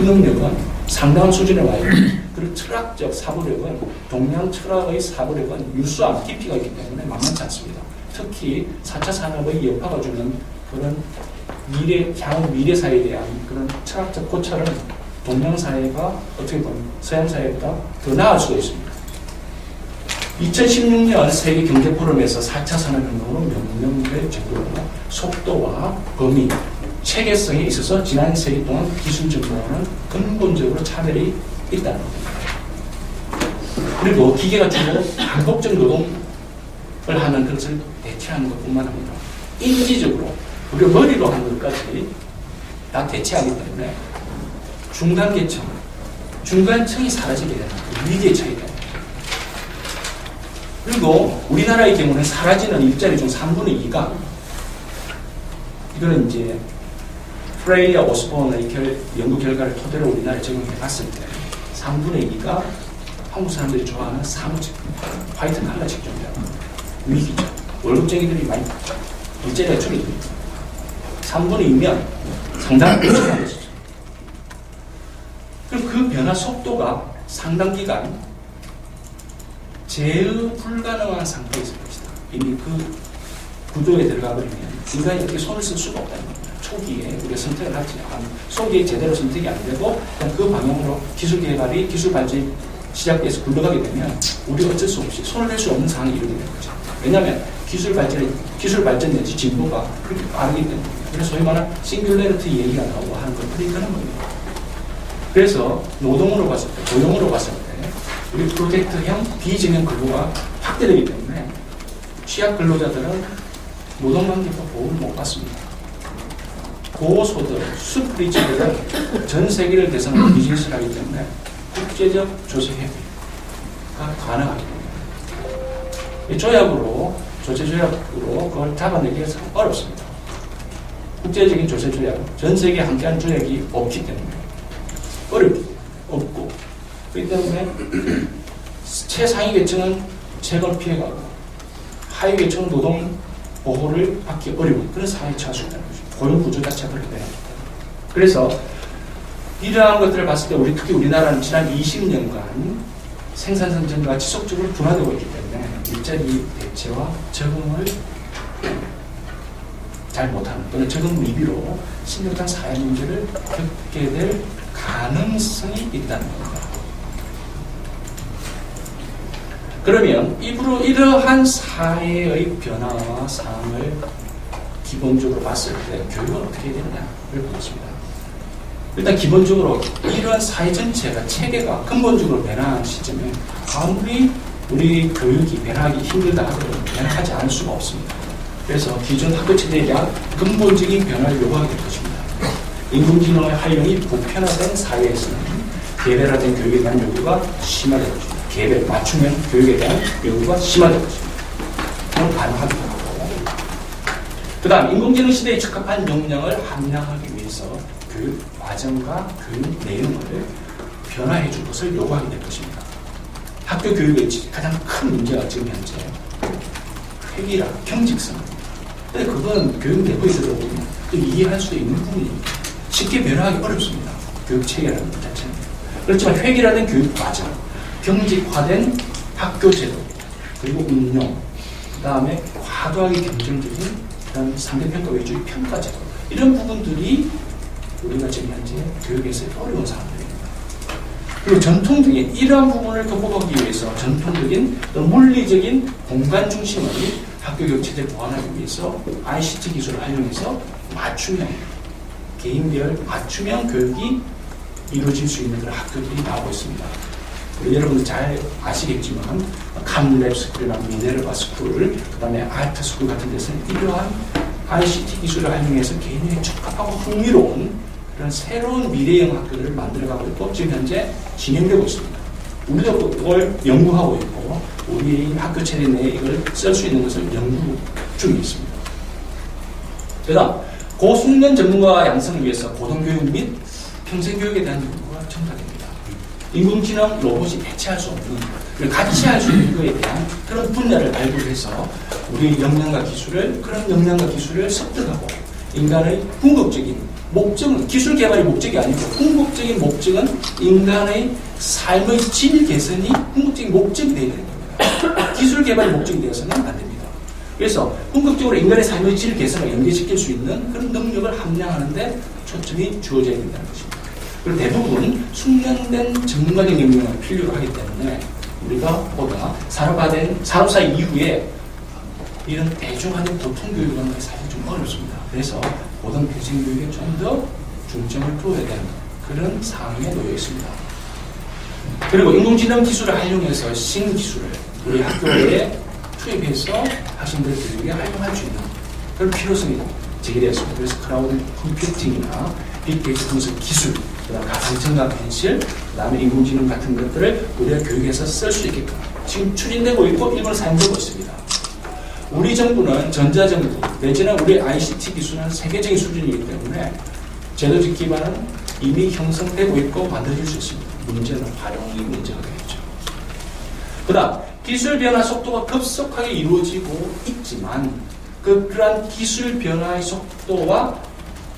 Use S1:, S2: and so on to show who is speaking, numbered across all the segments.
S1: 능력은 상당한 수준에 와 있고 그리고 철학적 사고력은 동양 철학의 사고력은 유수한 깊이가 있기 때문에 만만치 않습니다. 특히 4차 산업의 여파가 주는 그런 향후 미래 사회에 대한 그런 철학적 고찰은 동양 사회가 어떻게 보면 서양 사회보다 더 나을 수도 있습니다. 2016년 세계 경제 포럼에서 4차 산업혁명으로 명명될 정도로 속도와 범위, 체계성에 있어서 지난 세기 동안 기술 정보는 근본적으로 차별이 있다는 겁니다. 그리고 기계가 주로 반복적 노동을 하는 것을 대체하는 것뿐만 아니라 인지적으로 우리가 머리로 하는 것까지 다 대체하기 때문에 중간계층, 중간층이 사라지게 되는 위기의 차이다. 그리고 우리나라의 경우는 사라지는 일자리 중 3분의 2가 이거는 이제 프레이어 오스본의 연구 결과를 토대로 우리나라에 적용해 봤을 때 3분의 2가 한국 사람들이 좋아하는 사무직, 화이트 칼라 직종이다. 위기죠. 월급쟁이들이 많이 일자리가 줄어듭니다. 3분의 2면 상당히 엄청난 것이죠. 그럼 그 변화 속도가 상당 기간 제어 불가능한 상태에 있을 것이다. 이미 그 구조에 들어가 버리면 인간이 어떻게 손을 쓸 수가 없다는 겁니다. 초기에 우리가 선택을 하지 않고 초기에 제대로 선택이 안 되고 그냥 그 방향으로 기술 개발이 기술 발전이 시작돼서 굴러가게 되면 우리가 어쩔 수 없이 손을 댈 수 없는 상황이 이르게 되는 거죠. 왜냐하면 기술 발전 내지 진보가 그렇게 빠르기 때문에. 그래서 소위 말하는 싱귤레리티 얘기가 나오고 하는 것들이 그런 겁니다. 그래서 노동으로 봤을 때, 고용으로 봤을 때 우리 프로젝트형 비정형 근로가 확대되기 때문에 취약 근로자들은 노동관계법 보호를 못 받습니다. 고소득, 수프리처들은 전 세계를 대상으로 비즈니스를 하기 때문에 국제적 조세협의가 가능하기 때문에 이 조약으로, 조세조약으로 그걸 잡아내기가 참 어렵습니다. 국제적인 조세조약, 전 세계에 함께하는 조약이 없기 때문에 없고 그렇기 때문에 최상위 계층은 채권을 피해가고 하위 계층은 노동 보호를 받기 어려운 그런 사회에 처할 수 있다는 거죠. 고용 구조 자체가 그렇게 되는 겁니다. 그래서 이러한 것들을 봤을 때 특히 우리나라는 지난 20년간 생산성 전도가 지속적으로 둔화되고 있기 때문에 일자리 대체와 적응을 잘 못하는 또는 적응 미비로 심각한 사회 문제를 겪게 될 가능성이 있다는 겁니다. 그러면 이러한 사회의 변화와 상황을 기본적으로 봤을 때 교육은 어떻게 해야 되느냐를 보겠습니다. 일단 기본적으로 이러한 사회 전체가 체계가 근본적으로 변화한 시점에 아무리 우리 교육이 변화하기 힘들다 하더라도 변화하지 않을 수가 없습니다. 그래서 기존 학교 체제에 대한 근본적인 변화를 요구하게 될 것입니다. 인공지능의 활용이 보편화된 사회에서는 개별화된 교육에 대한 요구가 심화될 것입니다. 개별, 맞춤형 교육에 대한 요구가 심화될 것입니다. 그건 가능하기도 하고 그 다음 인공지능 시대에 적합한 역량을 함양하기 위해서 교육 과정과 교육 내용을 변화해 줄 것을 요구하게 될 것입니다. 학교 교육의 가장 큰 문제가 지금 현재 회계라 경직성입니다. 근데 그건 교육 내부에 들어오면 이해할 수도 있는 부분입니다. 쉽게 변화하기 어렵습니다. 교육 체계라는 것 자체는. 그렇지만 회계라는 교육 과정, 경직화된 학교 제도, 그리고 운영, 그 다음에 과도하게 경쟁적인 그런 상대평가 위주의 평가 제도, 이런 부분들이 우리가 지금 현재 교육에서 어려운 사항들입니다. 그리고 전통적인 이러한 부분을 극복하기 위해서 전통적인 물리적인 공간 중심의 학교 교육 체제 보완하기 위해서 ICT 기술을 활용해서 맞춤형, 개인별 맞춤형 교육이 이루어질 수 있는 그런 학교들이 나오고 있습니다. 여러분들 잘 아시겠지만 캄랩 스쿨이나 미네르바 스쿨, 그 다음에 아트 스쿨 같은 데서는 이러한 ICT 기술을 활용해서 개인에게 적합하고 흥미로운 그런 새로운 미래형 학교들을 만들어가고 있고 지금 현재 진행되고 있습니다. 우리도 그걸 연구하고 있고 우리 학교 체계 내에 이걸 쓸 수 있는 것을 연구 중에 있습니다. 그다음 고숙련 전문가 양성을 위해서 고등교육 및 평생교육에 대한 연구가 첨가됩니다. 인공지능 로봇이 대체할 수 없는, 같이 할 수 있는 것에 대한 그런 분야를 발굴해서 우리의 역량과 기술을, 그런 역량과 기술을 습득하고 인간의 궁극적인 목적은 기술 개발이 목적이 아니고 궁극적인 목적은 인간의 삶의 질 개선이 궁극적인 목적이 되어야 되는 겁니다. 기술 개발이 목적이 되어서는 안 됩니다. 그래서 궁극적으로 인간의 삶의 질 개선을 연계시킬 수 있는 그런 능력을 함양하는데 초점이 주어져야 된다는 것입니다. 그리고 대부분 숙련된 전문가적 역량을 필요로 하기 때문에 우리가 보다 산업사 이후에 이런 대중화된 보통교육은 사실 좀 어렵습니다. 그래서 고등교직교육에 좀 더 중점을 두어야 되는 그런 상황에 놓여 있습니다. 그리고 인공지능 기술을 활용해서 신기술을 우리 학교에 투입해서 학생들 교육에 활용할 수 있는 그런 필요성이 제기되었습니다. 그래서 클라우드 컴퓨팅이나 빅데이터 분석 기술, 그다음 가상청각 현실, 그다음에 인공지능 같은 것들을 우리가 교육에서 쓸 수 있게끔 지금 추진되고 있고 일본은 사용되고 있습니다. 우리 정부는 전자정부 내지는 우리 ICT 기술은 세계적인 수준이기 때문에 제도적 기반은 이미 형성되고 있고 만들어질 수 있습니다. 문제는 활용이 문제가 되겠죠. 그 다음 기술 변화 속도가 급속하게 이루어지고 있지만 그러한 기술 변화의 속도와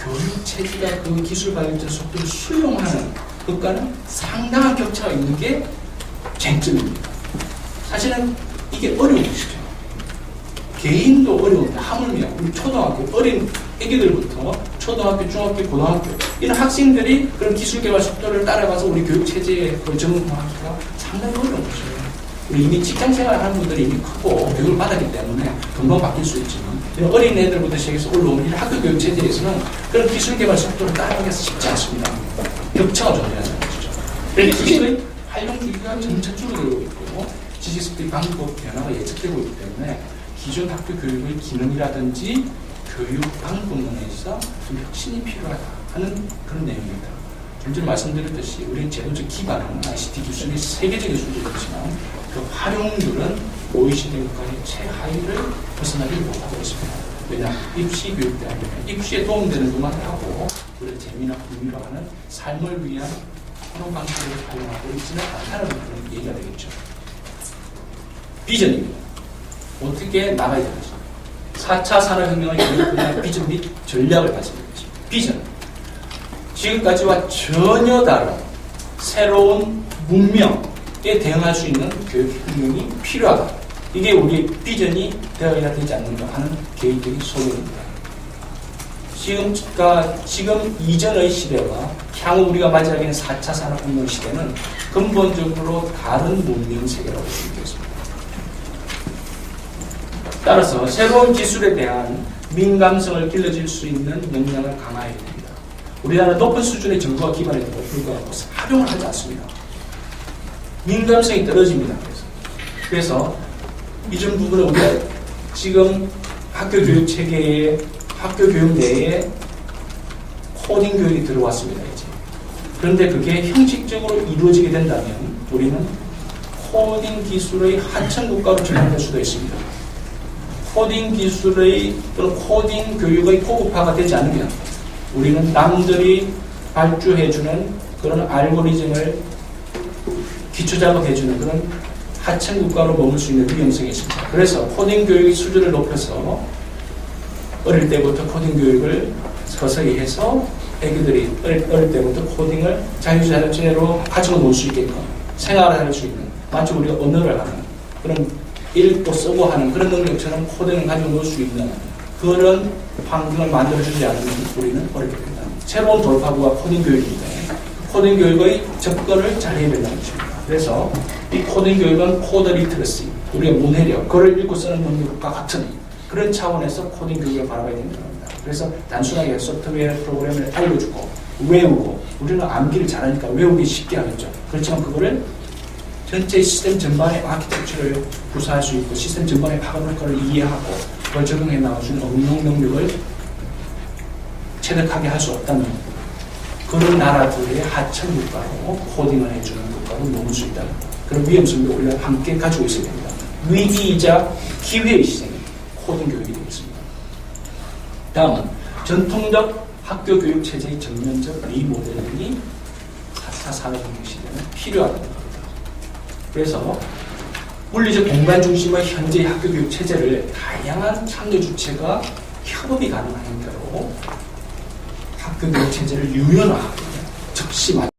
S1: 교육 체계가 그 기술 발전 속도를 수용하는 것과는 상당한 격차가 있는 게 쟁점입니다. 사실은 이게 어려운 것이죠. 개인도 어려운데 하물며 우리 초등학교 어린 애기들부터 초등학교, 중학교, 고등학교 이런 학생들이 그런 기술 개발 속도를 따라가서 우리 교육 체제에 적응하기가 상당히 어려운 것이에요. 우리 이미 직장 생활하는 분들이 이미 크고 교육을 받았기 때문에 금방 바뀔 수 있지만 어린 애들부터 시작해서 올라오는 학교 교육 체제에서는 그런 기술 개발 속도를 따라가기가 쉽지 않습니다. 격차가 존재하는 것이죠. 그래서 기술의 활용주기가 점차 줄어들고 있고 지식습득 방법 변화가 예측되고 있기 때문에 기존 학교 교육의 기능이라든지 교육 방법론에서 좀 혁신이 필요하다 하는 그런 내용입니다. 좀 전에 말씀드렸듯이 우리는 제도적 기반은 ICT 기술이 세계적인 수준이지만 그 활용률은 OECD 국가의 최하위를 벗어나지 못하고 있습니다. 왜냐? 입시 교육 때문에 입시에 도움되는 것만 하고 우리의 재미나 흥미로 하는 삶을 위한 그런 방식을 활용하고 있지는 않다는 그런 얘기가 되겠죠. 비전입니다. 어떻게 나가야 되는지 4차 산업혁명의 교육 분야의 비전 및 전략을 말씀드리겠습니다. 비전 지금까지와 전혀 다른 새로운 문명에 대응할 수 있는 교육혁명이 필요하다. 이게 우리의 비전이 되어야 되지 않는가 하는 개인적인 소견입니다. 지금 이전의 시대와 향후 우리가 맞이하게 되는 4차 산업혁명 시대는 근본적으로 다른 문명 세계라고 볼 수 있겠습니다. 따라서 새로운 기술에 대한 민감성을 길러질 수 있는 역량을 강화해야 됩니다. 우리나라는 높은 수준의 정보와 기반에도 불구하고 활용을 하지 않습니다. 민감성이 떨어집니다. 그래서 이전 부분에 우리가 지금 학교 교육 체계에 학교 교육 내에 코딩 교육이 들어왔습니다. 이제. 그런데 그게 형식적으로 이루어지게 된다면 우리는 코딩 기술의 하층 국가로 전환될 수도 있습니다. 코딩 기술의 또는 코딩 교육의 고급화가 되지 않으면 우리는 남들이 발주해주는 그런 알고리즘을 기초작업해주는 그런 하층 국가로 머물 수 있는 위험성이 있습니다. 그래서 코딩 교육의 수준을 높여서 어릴 때부터 코딩 교육을 서서히 해서 애기들이 어릴 때부터 코딩을 자유자재로 가지고 놀 수 있게끔 생활을 할 수 있는 마치 우리가 언어를 하는 그런 읽고 쓰고 하는 그런 능력처럼 코딩을 가지고 놀 수 있는 그런 환경을 만들어주지 않으면 우리는 어렵게 된다. 새로운 돌파구가 코딩 교육인데 코딩 교육의 접근을 잘해야 된다는 것입니다. 그래서 이 코딩 교육은 코드 리터러시, 우리의 문해력, 글을 읽고 쓰는 능력과 같은 그런 차원에서 코딩 교육을 바라봐야 된다는 겁니다. 그래서 단순하게 소프트웨어 프로그램을 알려주고 외우고 우리는 암기를 잘하니까 외우기 쉽게 하겠죠. 그렇지만 그거를 전체 시스템 전반의 아키텍처를 구사할 수 있고 시스템 전반의 파급 효과를 이해하고 그걸 적용해 나갈 수 있는 응용 능력을 체득하게 할 수 없다면 그런 나라들의 하층 국가로 코딩을 해주는 국가로 머물 수 있다는 그런 위험성도 우리가 함께 가지고 있어야 됩니다. 위기이자 기회의 시장이 코딩 교육이 되겠습니다. 다음은 전통적 학교 교육 체제의 전면적 리모델링이 4차 산업혁명 시대는 필요하다는 겁니다. 그래서 물리적 공간 중심의 현재의 학교 교육 체제를 다양한 참여 주체가 협업이 가능한 형태로 그 교육 체제를 유연화하고 즉시